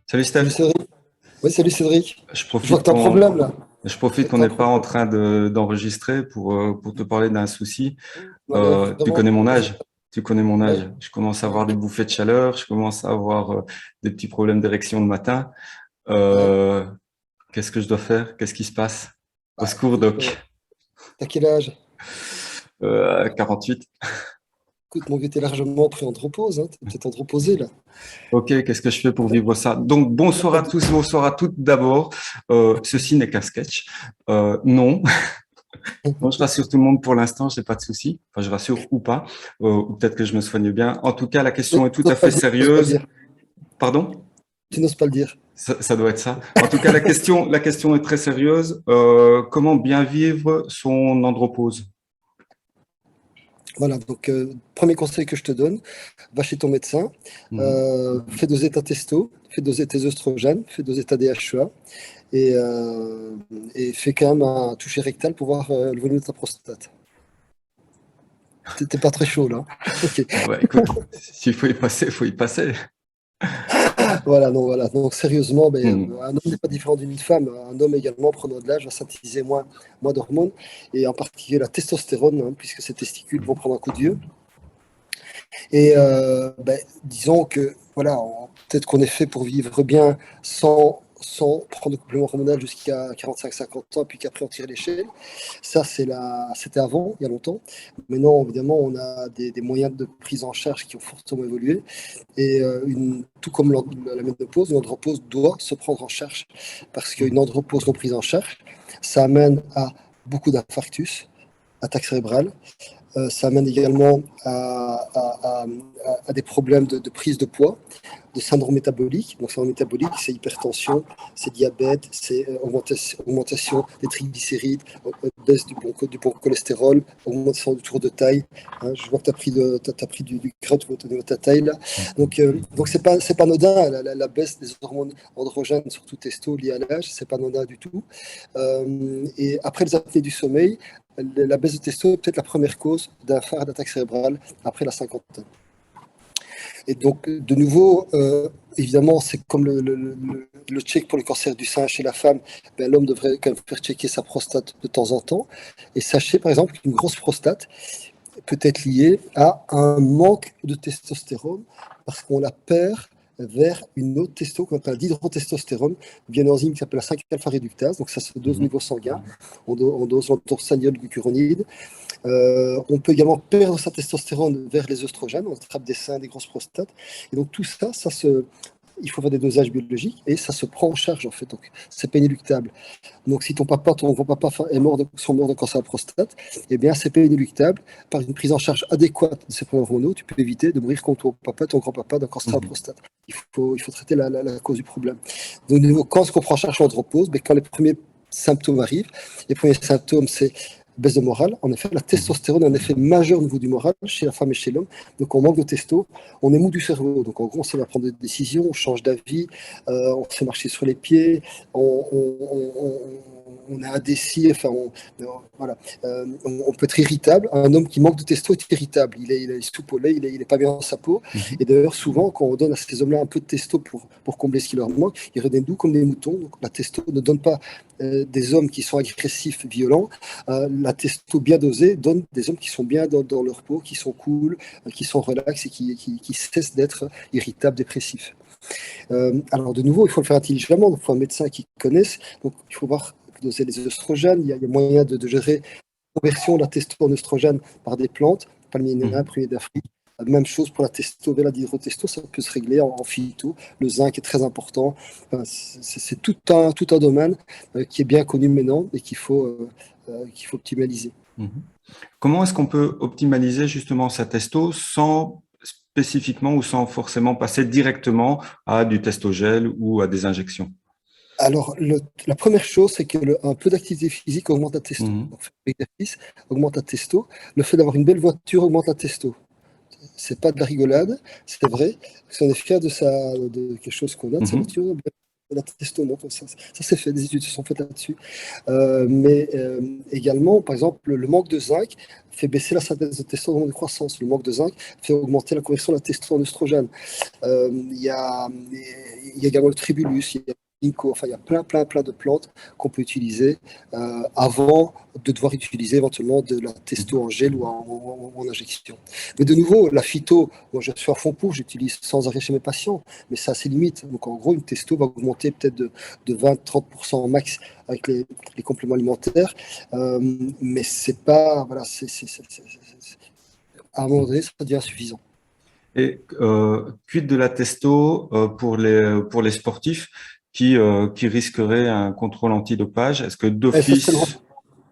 Salut Salut Steph, Cédric. Oui, salut Cédric. je Je vois profite que tu as un qu'on problème là. je profite qu'on T'as un n'est pas en problème. train d'enregistrer pour te parler d'un souci. Alors, Tu vraiment, connais mon vas-y. âge, tu connais mon Ouais, âge. Je commence à ouais, avoir des bouffées de chaleur, je commence à avoir des petits problèmes d'érection le matin. ouais. Euh, Qu'est-ce que je dois faire? Qu'est-ce qui se passe? Au Bah, secours, écoute, doc. t'as quel âge? 48. Écoute, mon vieux, t'es largement pris andropause, hein. T'es peut-être androposé là. Ok, qu'est-ce que je fais pour vivre ça? Donc, T'as bonsoir pas à de- tous, bonsoir à toutes d'abord. Ceci n'est qu'un sketch. Non. Bon, je rassure tout le monde pour l'instant, j'ai pas de souci. Enfin, je rassure ou pas, ou peut-être que je me soigne bien. En tout cas, la Tu question est tout à n'oses pas fait le dire. Tu n'oses pas le sérieuse. dire. Pardon? Tu n'oses pas le dire. Ça doit être ça. En tout cas, la question est très sérieuse. Comment bien vivre son andropause? Voilà, donc premier conseil que je te donne, va chez ton médecin, Mhm. fais doser ta testo, fais doser tes oestrogènes, fais doser ta DHEA et fais quand même un toucher rectal pour voir le volume de ta prostate. T'es pas très chaud là. Ok. Ah bah, écoute, s'il faut y passer, il faut y passer. Voilà, non, voilà. Donc sérieusement, Mhm. un homme n'est pas différent d'une femme. Un homme également, prenant de l'âge, va synthétiser moins d'hormones, et en particulier la testostérone, hein, puisque ses testicules vont prendre un coup de vieux. Et disons que voilà, peut-être qu'on est fait pour vivre bien sans prendre de complément hormonal jusqu'à 45-50 ans, puis qu'après on tire l'échelle. Ça, c'était avant, il y a longtemps. Maintenant, évidemment, on a des moyens de prise en charge qui ont fortement évolué. Et tout comme la ménopause, l'andropause doit se prendre en charge parce qu'une Mhm. andropause non prise en charge, ça amène à beaucoup d'infarctus, attaques cérébrales. Ça amène également à des problèmes de prise de poids, de syndrome métabolique. Donc, syndrome métabolique, c'est hypertension, c'est diabète, c'est augmentation des triglycérides, baisse du bon cholestérol, augmentation du tour de taille. Hein, je vois que tu as pris du gras au niveau de ta taille là. Donc c'est pas anodin, la baisse des hormones androgènes, surtout testo, liées à l'âge, c'est pas anodin du tout. Et après les apnées du sommeil, la baisse de testo est peut-être la première cause d'un phare d'attaque cérébrale après la cinquantaine. Et donc, de nouveau, évidemment, c'est comme le check pour le cancer du sein chez la femme, ben, l'homme devrait quand même faire checker sa prostate de temps en temps. Et sachez, par exemple, qu'une grosse prostate peut être liée à un manque de testostérone parce qu'on la perd vers une autre testo qu'on appelle l'hydrotestostérone via une enzyme qui s'appelle la 5-alpha réductase. Donc ça se dose au Mhm. niveau sanguin, on dose en dorsaniol glucuronide. On peut également perdre sa testostérone vers les oestrogènes, on attrape des seins, des grosses prostates. Et donc tout ça, il faut faire des dosages biologiques et ça se prend en charge en fait. Donc c'est pas inéluctable. Donc si ton gros papa sont morts de cancer de la prostate, eh bien c'est pas inéluctable. Par une prise en charge adéquate de ces problèmes hormonaux, tu peux éviter de mourir comme ton papa, ton grand-papa d'un cancer de la Mhm. prostate. Il faut traiter la cause du problème. Donc, quand est-ce qu'on prend en charge l'andropause? Quand les premiers symptômes arrivent, les premiers symptômes, c'est baisse de morale. En effet, la Mhm. testostérone a un effet majeur au niveau du moral chez la femme et chez l'homme. Donc, on manque de testo, on est mou du cerveau. Donc, en gros, on sait prendre des décisions, on change d'avis, on sait marcher sur les pieds, on est indécis, enfin, voilà. On peut être irritable. Un homme qui manque de testo est irritable. Il est soupolé, il est pas bien dans sa peau. Mhm. Et d'ailleurs, souvent, quand on donne à ces hommes-là un peu de testo pour combler ce qui leur manque, ils reviennent doux comme des moutons. Donc, la testo ne donne pas des hommes qui sont agressifs, violents. La testo bien dosée donne des hommes qui sont bien dans leur peau, qui sont cool, qui sont relax et qui cessent d'être irritables, dépressifs. Alors de nouveau, il faut le faire intelligemment. Donc, il faut un médecin qui connaisse. Donc il faut voir doser les oestrogènes. Il y a moyen de gérer la conversion de la testo en oestrogène par des plantes, palmier nain, Mhm. prunier d'Afrique. Même chose pour la testo, vers la dihydrotesto, ça peut se régler en phyto. Le zinc est très important. Enfin, c'est tout un domaine qui est bien connu maintenant et qu'il faut optimaliser. Mhm. Comment est-ce qu'on peut optimaliser justement sa testo sans spécifiquement ou sans forcément passer directement à du testogel ou à des injections? Alors, la première chose, c'est que un peu d'activité physique augmente la testo. Mhm. Donc, faire de l'exercice augmente la testo. Le fait d'avoir une belle voiture augmente la testo. C'est pas de la rigolade, c'est vrai. Si on est fier de quelque chose qu'on a, de sa Mhm. voiture, la testo monte, ça c'est fait, des études se sont faites là-dessus. Mais également, par exemple, le manque de zinc fait baisser la synthèse de testostérone de croissance. Le manque de zinc fait augmenter la conversion de la testostérone en oestrogène. Il y a également le tribulus, il y a ginkgo, enfin il y a plein de plantes qu'on peut utiliser avant de devoir utiliser éventuellement de la testo en gel ou en injection. Mais de nouveau, la phyto, moi je suis à fond pour, j'utilise sans arrêt chez mes patients, mais ça a ses limites. Donc en gros, une testo va augmenter peut-être de 20-30% max avec les compléments alimentaires, mais c'est pas, voilà, à un moment donné, ça devient insuffisant. Et quid de la testo pour les sportifs qui risqueraient un contrôle antidopage? Est-ce que Et ça, d'office...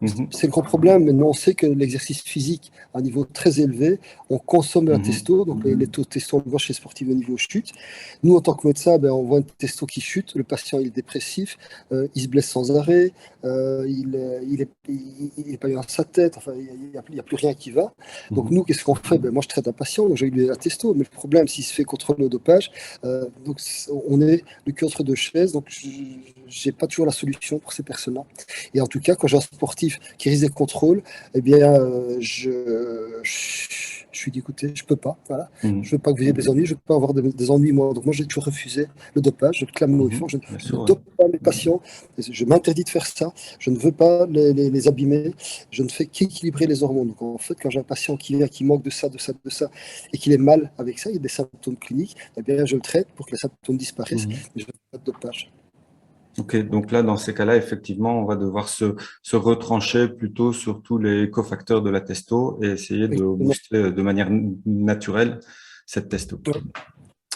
Mhm, c'est le gros problème. Maintenant, on sait que l'exercice physique à un niveau très élevé, on consomme de la mhm, testo, donc les taux de testo, on le voit chez les sportifs au niveau chute. Nous, en tant que médecin, ben, on voit une testo qui chute, le patient il est dépressif, il se blesse sans arrêt, il est pas bien dans sa tête, enfin, il n'y a plus rien qui va. Donc mhm. nous, qu'est-ce qu'on fait? Ben, moi, je traite un patient, donc j'ai eu la testo, mais le problème, s'il se fait contrôler au dopage, donc on est le cul entre deux chaises, donc j'ai pas toujours la solution pour ces personnes-là. Et en tout cas, quand j'ai un sportif qui risque des contrôles, eh bien, je suis dit, écoutez, je peux pas. Voilà. Mhm, Je veux pas que vous ayez des ennuis, je veux pas avoir des ennuis, moi. Donc, moi, j'ai toujours refusé le dopage. Je le clame haut et fort. mhm. Je Bien ne sûr, ouais. dope pas mes patients. Je m'interdis de faire ça. Je ne veux pas les abîmer. Je ne fais qu'équilibrer les hormones. Donc, en fait, quand j'ai un patient qui vient, qui manque de ça, et qu'il est mal avec ça, il y a des symptômes cliniques, eh bien, je le traite pour que les symptômes disparaissent. Mhm. Mais je ne veux pas de dopage. Ok, donc là, dans ces cas-là, effectivement, on va devoir se retrancher plutôt sur tous les cofacteurs de la testo et essayer de Exactement. booster de manière naturelle cette testo.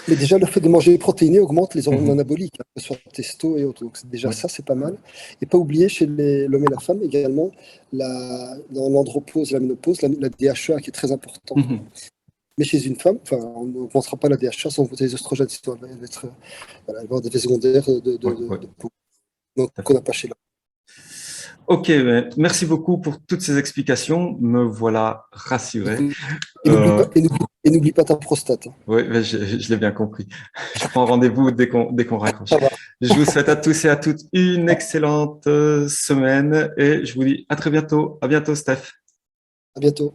Mais déjà, le fait de manger protéiné augmente les hormones Mhm. anaboliques, hein, que ce soit testo et autres. Donc déjà, Oui. ça, c'est pas mal. Et pas oublier chez l'homme et la femme également, dans l'andropause et la ménopause, la DHEA qui est très importante. Mhm. Mais chez une femme, enfin, on n'augmentera pas la DHEA sans augmenter les oestrogènes, sinon elle va être, voilà, elle va avoir des effets secondaires Oui, oui, de peau. Donc, tout à qu'on fait. n'a pas chez l'homme. Ok, ben, merci beaucoup pour toutes ces explications. Me voilà rassuré. Euh, Et n'oublie pas ta prostate, hein. oui, ben, je l'ai bien compris. Je prends rendez-vous dès qu'on raccroche. Ça va. Je vous souhaite à tous et à toutes une excellente semaine et je vous dis à très bientôt. À bientôt, Steph. À bientôt.